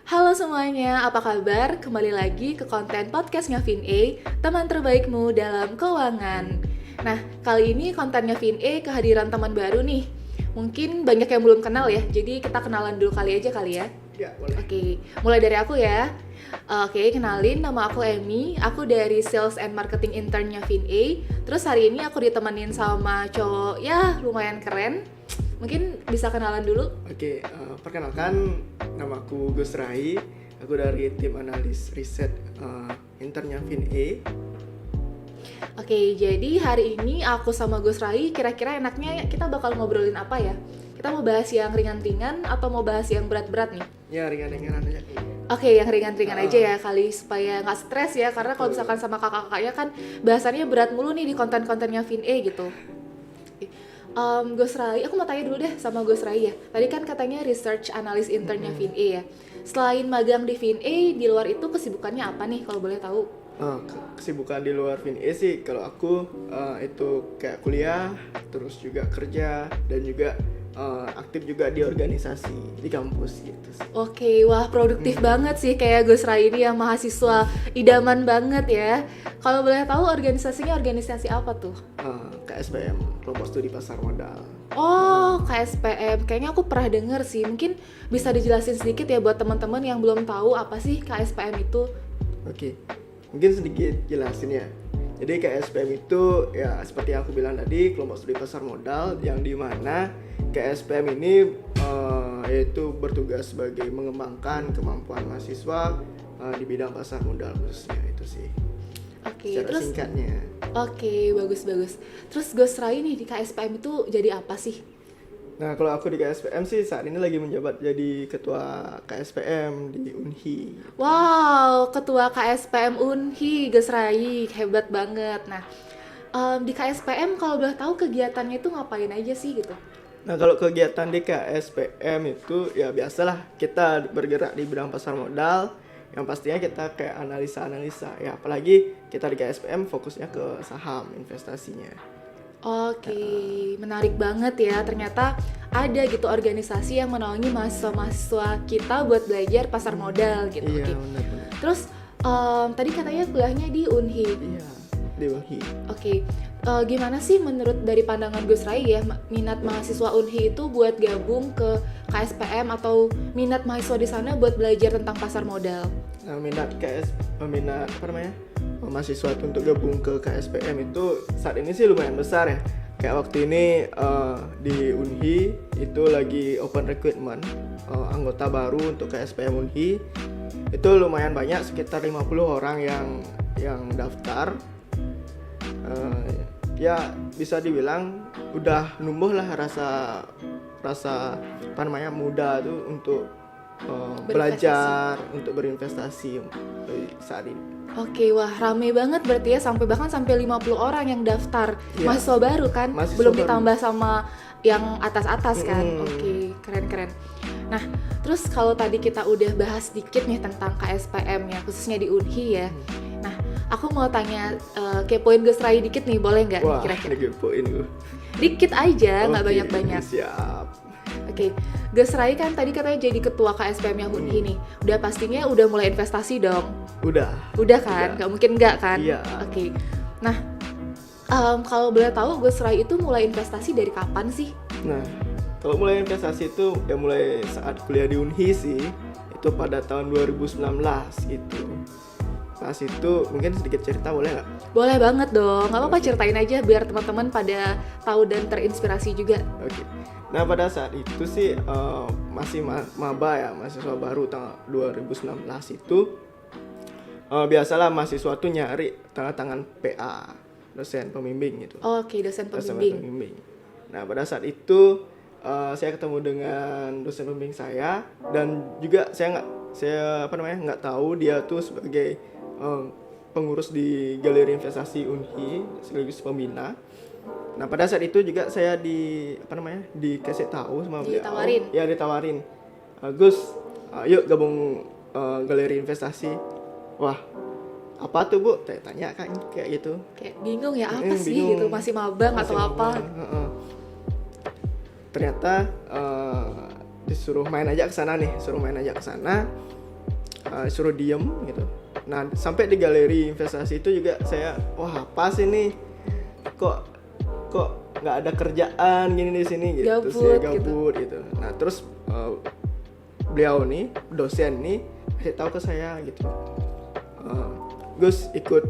Halo semuanya, apa kabar? Kembali lagi ke konten podcastnya Vin teman terbaikmu dalam keuangan. Nah, kali ini kontennya Vin kehadiran teman baru nih. Mungkin banyak yang belum kenal ya, jadi kita kenalan dulu kali ya. Ya, boleh. Oke, mulai dari aku ya. Oke, kenalin, nama aku Emmy. Aku dari Sales and Marketing Internnya Vin. Terus hari ini aku ditemenin sama cowok ya lumayan keren. Mungkin bisa kenalan dulu. Oke, perkenalkan, nama aku Gus Rai. Aku dari tim analis riset internnya FinA. Oke, jadi hari ini aku sama Gus Rai kira-kira enaknya kita bakal ngobrolin apa ya? Kita mau bahas yang ringan-ringan atau mau bahas yang berat-berat nih? Ya, ringan-ringan aja. Oke, yang ringan-ringan aja ya kali supaya nggak stres ya, karena kalau misalkan sama kakak-kakaknya kan bahasannya berat mulu nih di konten-kontennya FinA gitu. Gus Rai, aku mau tanya dulu deh sama Gus Rai ya. Tadi kan katanya research analyst internnya FinA ya. Selain magang di FinA, di luar itu kesibukannya apa nih kalau boleh tahu? Kesibukan di luar FinA sih, kalau aku itu kayak kuliah, terus juga kerja, dan juga aktif juga di organisasi di kampus gitu sih. Oke, wah produktif banget sih kayak Gus Rai ini ya, mahasiswa idaman banget ya. Kalau boleh tahu organisasinya organisasi apa tuh? KSPM, Kelompok Studi Pasar Modal. Oh, KSPM. Kayaknya aku pernah denger sih. Mungkin bisa dijelasin sedikit ya buat teman-teman yang belum tahu apa sih KSPM itu? Oke, mungkin sedikit jelasin ya. Jadi KSPM itu ya seperti yang aku bilang tadi, Kelompok Studi Pasar Modal, yang dimana KSPM ini yaitu bertugas sebagai mengembangkan kemampuan mahasiswa di bidang pasar modal khususnya itu sih. Oke, Secara terus singkatnya. Oke, bagus. Terus Gus Rai nih di KSPM itu jadi apa sih? Nah, kalau aku di KSPM sih saat ini lagi menjabat jadi ketua KSPM di Unhi. Wow, ketua KSPM Unhi, Gus Rai, hebat banget. Nah, di KSPM kalau boleh tahu kegiatannya itu ngapain aja sih gitu? Nah, kalau kegiatan di KSPM itu ya biasalah kita bergerak di bidang pasar modal. Yang pastinya kita kayak analisa ya, apalagi kita di KSPM fokusnya ke saham investasinya. Oke, menarik banget ya. Ternyata ada gitu organisasi yang menaungi mahasiswa-mahasiswa kita buat belajar pasar modal gitu. Iya, Oke. benar. Terus tadi katanya kuliahnya di Unhi. Iya, di Unhi. Oke, gimana sih menurut dari pandangan Gus Rai ya minat mahasiswa Unhi itu buat gabung ke KSPM atau minat mahasiswa di sana buat belajar tentang pasar modal? Nah, minat mahasiswa untuk gabung ke KSPM itu saat ini sih lumayan besar ya. Kayak waktu ini di Unhi itu lagi open recruitment anggota baru untuk KSPM Unhi. Itu lumayan banyak, sekitar 50 orang yang daftar. Ya bisa dibilang udah numbuh lah rasa muda tuh untuk belajar, untuk berinvestasi saat ini. Oke, wah rame banget berarti ya, bahkan sampai 50 orang yang daftar. Ya, mahasiswa baru kan, mahasiswa belum baru. ditambah sama yang atas-atas kan. Oke, keren. Nah, terus kalau tadi kita udah bahas dikit nih tentang KSPM ya, khususnya di Unhi ya. Nah, aku mau tanya kepoin Gus Rai dikit nih, boleh nggak nih Wah, kira-kira? ngepoin gue. Dikit aja, nggak Oke, banyak-banyak. Siap. Oke, Gus Rai kan tadi katanya jadi ketua KSPM yang Unhi nih. Udah pastinya udah mulai investasi dong. Udah kan? Nggak mungkin nggak kan? Iya. Oke. Nah, kalau boleh tahu Gus Rai itu mulai investasi dari kapan sih? Nah, kalau mulai investasi itu ya mulai saat kuliah di Unhi sih. Itu pada tahun 2019 gitu. Pas itu mungkin sedikit cerita boleh nggak? Boleh banget dong. Nggak apa-apa, ceritain aja biar teman-teman pada tahu dan terinspirasi juga. Oke. Nah, pada saat itu sih masih maba ya, mahasiswa baru tahun 2019 itu biasalah mahasiswa tuh nyari tanda tangan PA, dosen pembimbing gitu. Oke, dosen pembimbing. Nah, pada saat itu saya ketemu dengan dosen pembimbing saya, dan juga saya nggak tahu dia tuh sebagai pengurus di Galeri Investasi Unhi sekaligus pembina. Nah, pada saat itu juga saya dikasih tahu sama beliau. Ditawarin. Gus, yuk gabung Galeri Investasi. Wah, apa tuh Bu? Tanya kan kayak gitu. Kayak bingung ya, apa sih bingung. gitu, masih mabang atau apa? Ternyata disuruh main aja ke sana. suruh diem gitu. Nah sampai di galeri investasi itu juga saya wah apa sih nih kok nggak ada kerjaan gini di sini gitu sih, gabut gitu. Nah terus beliau nih dosen nih kasih tahu ke saya gitu, Gus ikut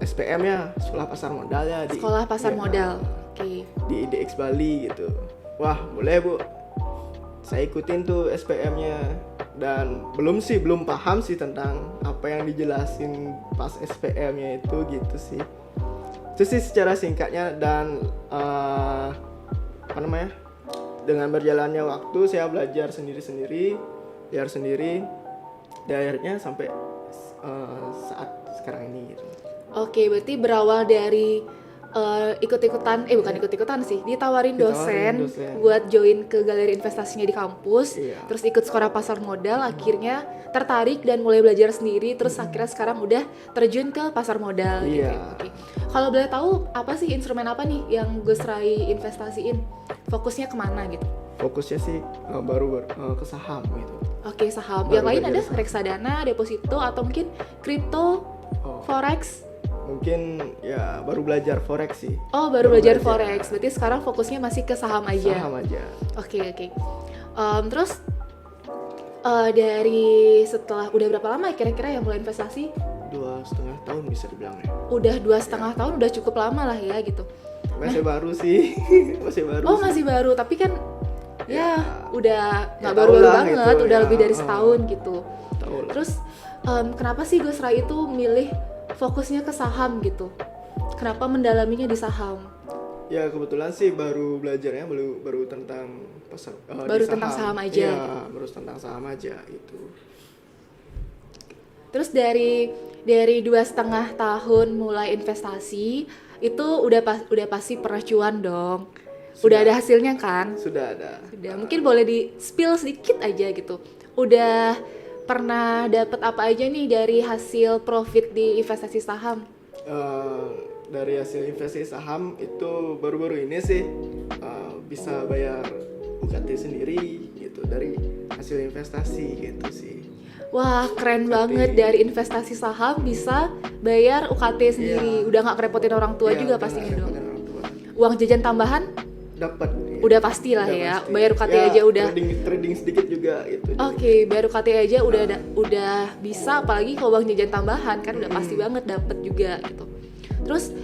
SPM ya, sekolah pasar modal ya di sekolah pasar modal. Di IDX Bali gitu. Wah boleh Bu, saya ikutin tuh SPM-nya dan belum paham sih tentang apa yang dijelasin pas SPM-nya itu gitu sih. Itu sih secara singkatnya. Dan dengan berjalannya waktu saya belajar sendiri dan akhirnya sampai saat sekarang ini gitu. Oke, berarti berawal dari bukan ikut-ikutan sih, ditawarin dosen buat join ke galeri investasinya di kampus, terus ikut sekolah pasar modal, akhirnya tertarik dan mulai belajar sendiri, terus akhirnya sekarang udah terjun ke pasar modal gitu. Oke. Kalau boleh tahu apa sih instrumen apa nih yang Gus Rai investasiin? Fokusnya kemana gitu? Fokusnya sih baru ke saham gitu. Oke, saham. Yang lain ada reksadana, deposito, atau mungkin kripto, forex? Mungkin ya baru belajar forex sih. Oh, baru belajar forex. Berarti sekarang fokusnya masih ke saham aja. Saham aja. Oke. Terus dari setelah udah berapa lama kira-kira yang mulai investasi? 2,5 tahun bisa dibilang ya. Udah 2,5 tahun, udah cukup lama lah ya gitu. Masih baru sih. Masih baru, tapi kan ya udah nggak baru-baru banget, gitu, udah lebih dari setahun gitu. Terus kenapa sih Gus Rai itu milih fokusnya ke saham gitu? Kenapa mendalaminya di saham? Ya kebetulan sih baru belajarnya baru tentang pasar, baru tentang saham aja. Iya, baru tentang saham aja itu. Terus dari 2,5 tahun mulai investasi itu udah pasti pernah cuan dong. Udah ada hasilnya kan? Sudah ada. Mungkin boleh di spill sedikit aja gitu. Udah pernah dapat apa aja nih dari hasil profit di investasi saham? Dari hasil investasi saham itu baru-baru ini sih bisa bayar UKT sendiri gitu dari hasil investasi gitu sih. Wah, keren banget, dari investasi saham bisa bayar UKT sendiri. Udah nggak kerepotin orang tua juga pastinya dong. Uang jajan tambahan? Dapat. Udah pastilah ya. Bayar UKT aja udah. Trading sedikit juga gitu. Oke, bayar UKT aja udah bisa, apalagi kalau uang jajan tambahan kan udah pasti banget dapet juga gitu. Terus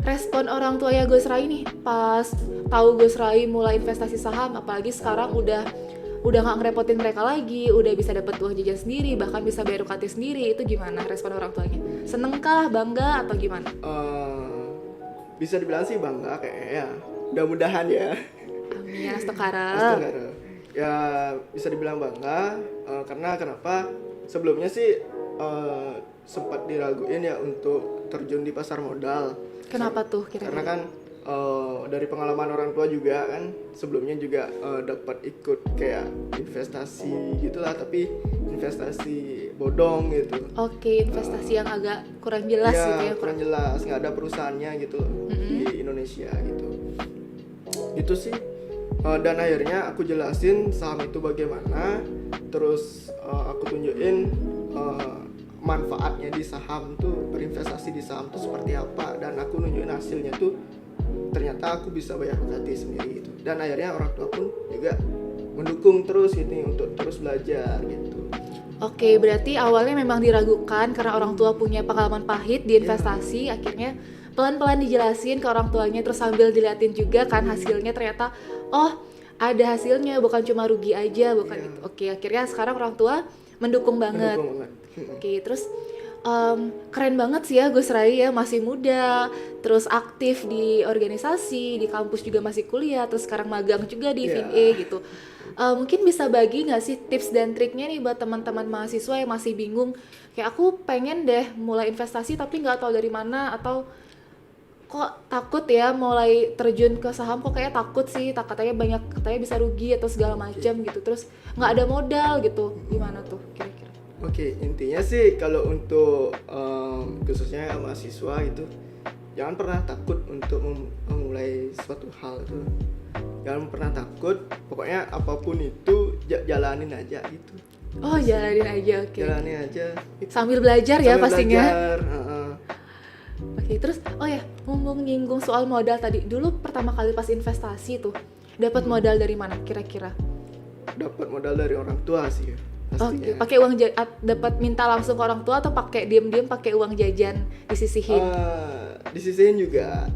respon orang tua ya Gus Rai nih pas tahu Gus Rai mulai investasi saham, apalagi sekarang udah nggak ngerepotin mereka lagi, udah bisa dapat uang jajan sendiri, bahkan bisa bayar UKT sendiri, itu gimana respon orang tuanya? Seneng kah, bangga atau gimana? Bisa dibilang sih bangga kayaknya ya, mudah-mudahan ya. Amin, astagfirullah. Ya bisa dibilang bangga, karena kenapa? Sebelumnya sih sempat diraguin ya untuk terjun di pasar modal. Kenapa tuh kira-kira? Karena kan dari pengalaman orang tua juga kan sebelumnya juga dapat ikut kayak investasi gitulah, tapi investasi bodong gitu. Oke, investasi yang agak kurang jelas ya, gitu ya. Kurang jelas, nggak ada perusahaannya gitu di Indonesia gitu. Itu sih. Dan akhirnya aku jelasin saham itu bagaimana, terus aku tunjukin manfaatnya di saham tuh, berinvestasi di saham tuh seperti apa, dan aku nunjukin hasilnya tuh ternyata aku bisa bayar UKT sendiri gitu. Dan akhirnya orang tua pun juga mendukung terus gitu untuk terus belajar gitu. Oke, berarti awalnya memang diragukan karena orang tua punya pengalaman pahit di investasi, akhirnya pelan-pelan dijelasin ke orang tuanya, terus sambil diliatin juga kan hasilnya, ternyata oh ada hasilnya, bukan cuma rugi aja, bukan gitu. Oke, akhirnya sekarang orang tua mendukung banget. Oke, terus keren banget sih ya Gus Rai ya, masih muda, terus aktif di organisasi, di kampus juga masih kuliah, terus sekarang magang juga di FinE gitu. Mungkin bisa bagi nggak sih tips dan triknya nih buat teman-teman mahasiswa yang masih bingung, kayak aku pengen deh mulai investasi tapi nggak tahu dari mana, atau kok takut ya mulai terjun ke saham, kok kayak takut sih, katanya bisa rugi atau segala macam gitu, terus nggak ada modal gitu, gimana tuh kira-kira? Oke, intinya sih kalau untuk khususnya mahasiswa itu jangan pernah takut untuk memulai suatu hal itu. Jangan pernah takut, pokoknya apapun itu jalanin aja gitu. Oh, jalanin aja, oke. Jalanin aja. Sambil belajar ya Sambil pastinya. belajar, Oke, terus oh ya, ngomong nyinggung soal modal tadi. Dulu pertama kali pas investasi tuh, dapat modal dari mana kira-kira? Dapat modal dari orang tua sih pastinya. Oke, pakai uang dapat minta langsung ke orang tua atau pakai diam-diam pakai uang jajan disisihin? Disisihin juga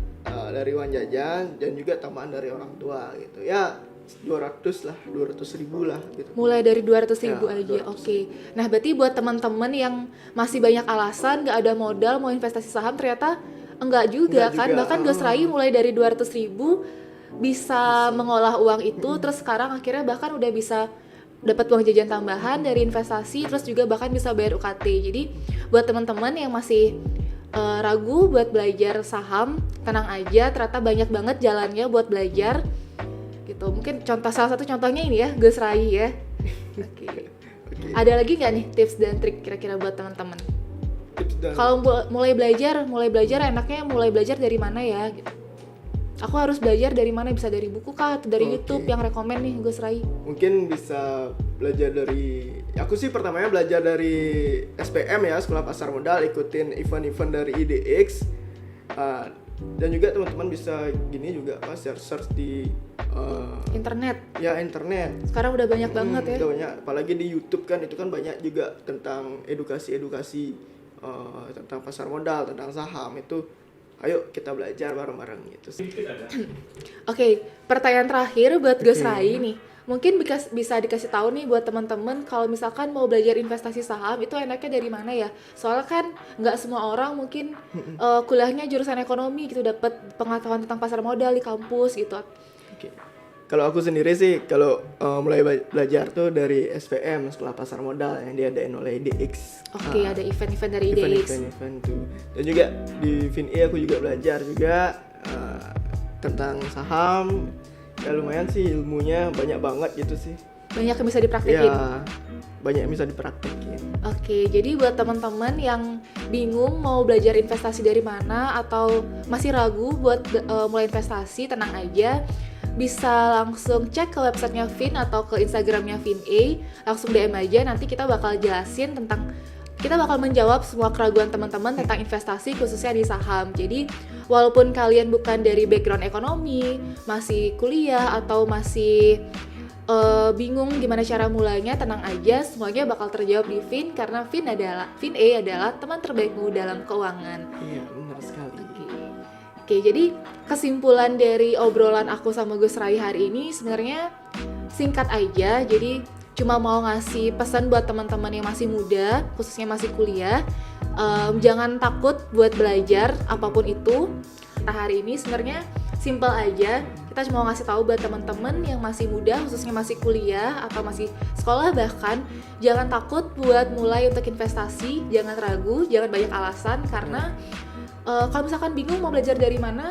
dari uang jajan dan juga tambahan dari orang tua gitu. Ya 200 ribu lah gitu. Mulai dari 200.000 Ya, aja, 200.000. oke. Nah, berarti buat teman-teman yang masih banyak alasan nggak ada modal mau investasi saham, ternyata enggak juga Enggak kan? juga. Bahkan Ghost Rai mulai dari 200.000 bisa mengolah uang itu, terus sekarang akhirnya bahkan udah bisa dapat uang jajan tambahan dari investasi, terus juga bahkan bisa bayar UKT. Jadi buat teman-teman yang masih ragu buat belajar saham, tenang aja, ternyata banyak banget jalannya buat belajar gitu. Mungkin salah satu contohnya ini ya, Ghost Rai ya. Oke. Oke. Ada lagi nggak nih tips dan trik kira-kira buat teman-teman? Tips dan Kalau mulai belajar enaknya mulai belajar dari mana ya gitu. Aku harus belajar dari mana, bisa dari buku kah atau dari Oke. YouTube yang rekomen nih Ghost Rai? mungkin bisa belajar dari, aku sih pertamanya belajar dari SPM ya, Sekolah Pasar Modal, ikutin event-event dari IDX. Dan juga teman-teman bisa gini juga search di Internet. internet. Sekarang udah banyak banget ya. Udah banyak, apalagi di YouTube kan, itu kan banyak juga tentang edukasi tentang pasar modal, tentang saham itu. Ayo kita belajar bareng-bareng gitu sih. Oke, pertanyaan terakhir buat Ghost Rai nih. Mungkin bisa dikasih tahu nih buat teman-teman kalau misalkan mau belajar investasi saham itu enaknya dari mana ya? Soalnya kan nggak semua orang mungkin kuliahnya jurusan ekonomi gitu dapat pengetahuan tentang pasar modal di kampus gitu. Oke. Kalau aku sendiri sih kalau mulai belajar tuh dari SPM, Sekolah Pasar Modal yang diadain oleh IDX. Oke, ada event-event dari IDX. Event tuh. Dan juga di FinE aku juga belajar juga tentang saham. Ya lumayan sih ilmunya, banyak banget gitu sih. Banyak yang bisa dipraktekin. Ya, banyak yang bisa dipraktekin. Oke, jadi buat teman-teman yang bingung mau belajar investasi dari mana atau masih ragu buat mulai investasi, tenang aja. Bisa langsung cek ke websitenya Fin atau ke Instagramnya FinA, langsung DM aja, nanti kita bakal jelasin kita bakal menjawab semua keraguan teman-teman tentang investasi khususnya di saham. Jadi walaupun kalian bukan dari background ekonomi, masih kuliah atau masih bingung gimana cara mulainya, tenang aja, semuanya bakal terjawab di Fin karena FinA adalah teman terbaikmu dalam keuangan. Iya, benar sekali. Oke, jadi kesimpulan dari obrolan aku sama Ghost Rai hari ini sebenarnya singkat aja. Jadi cuma mau ngasih pesan buat teman-teman yang masih muda, khususnya masih kuliah, jangan takut buat belajar apapun itu. Nah, hari ini sebenarnya simple aja. Kita cuma mau ngasih tahu buat teman-teman yang masih muda, khususnya masih kuliah atau masih sekolah bahkan, jangan takut buat mulai untuk investasi, jangan ragu, jangan banyak alasan karena kalau misalkan bingung mau belajar dari mana,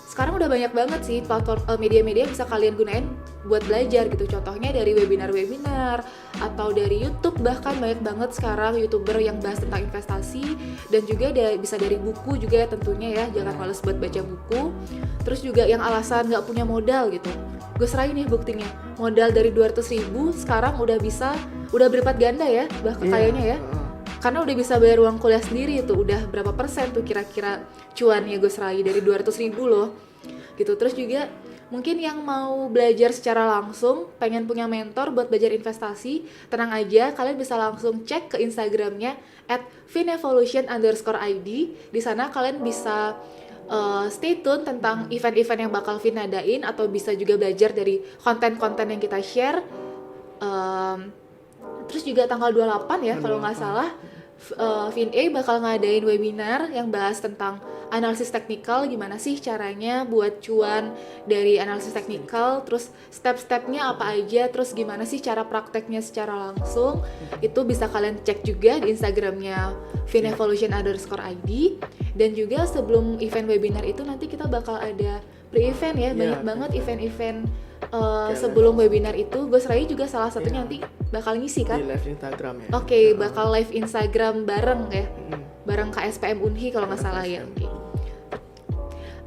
sekarang udah banyak banget sih platform media-media bisa kalian gunain buat belajar gitu. Contohnya dari webinar-webinar atau dari YouTube, bahkan banyak banget sekarang YouTuber yang bahas tentang investasi, dan juga bisa dari buku juga ya tentunya ya, jangan males buat baca buku. Terus juga yang alasan nggak punya modal gitu, Ghost Rai nih buktinya, modal dari 200.000 sekarang udah berlipat ganda ya, bahkan kayaknya ya. Karena udah bisa bayar uang kuliah sendiri tuh, udah berapa persen tuh kira-kira cuannya Ghost Rai dari 200.000 loh gitu. Terus juga mungkin yang mau belajar secara langsung, pengen punya mentor buat belajar investasi, tenang aja, kalian bisa langsung cek ke Instagramnya @finevolution_id. Di sana kalian bisa stay tune tentang event-event yang bakal Fin adain, atau bisa juga belajar dari konten-konten yang kita share. Terus juga tanggal 28 ya kalau nggak salah, FinA bakal ngadain webinar yang bahas tentang analisis teknikal, gimana sih caranya buat cuan dari analisis teknikal, terus step-stepnya apa aja, terus gimana sih cara prakteknya secara langsung. Itu bisa kalian cek juga di Instagramnya finevolution_id. Dan juga sebelum event webinar itu nanti kita bakal ada pre-event ya, banyak banget event-event sebelum webinar itu. Ghost Rai juga salah satunya nanti bakal ngisi kan? Di live Instagram ya. Oke, bakal live Instagram bareng ya, bareng KSPM Unhi kalau nggak salah ya. Oke.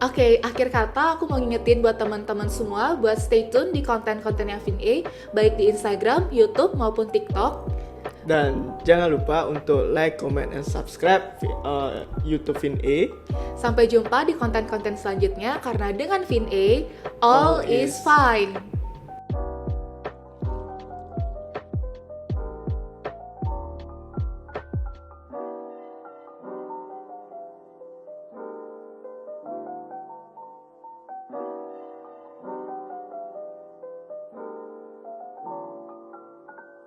Oke, akhir kata aku mau ngingetin buat teman-teman semua buat stay tune di konten-kontennya VinA, baik di Instagram, YouTube maupun TikTok. Dan jangan lupa untuk like, comment, and subscribe YouTube VinA. Sampai jumpa di konten-konten selanjutnya karena dengan VinA, all is fine.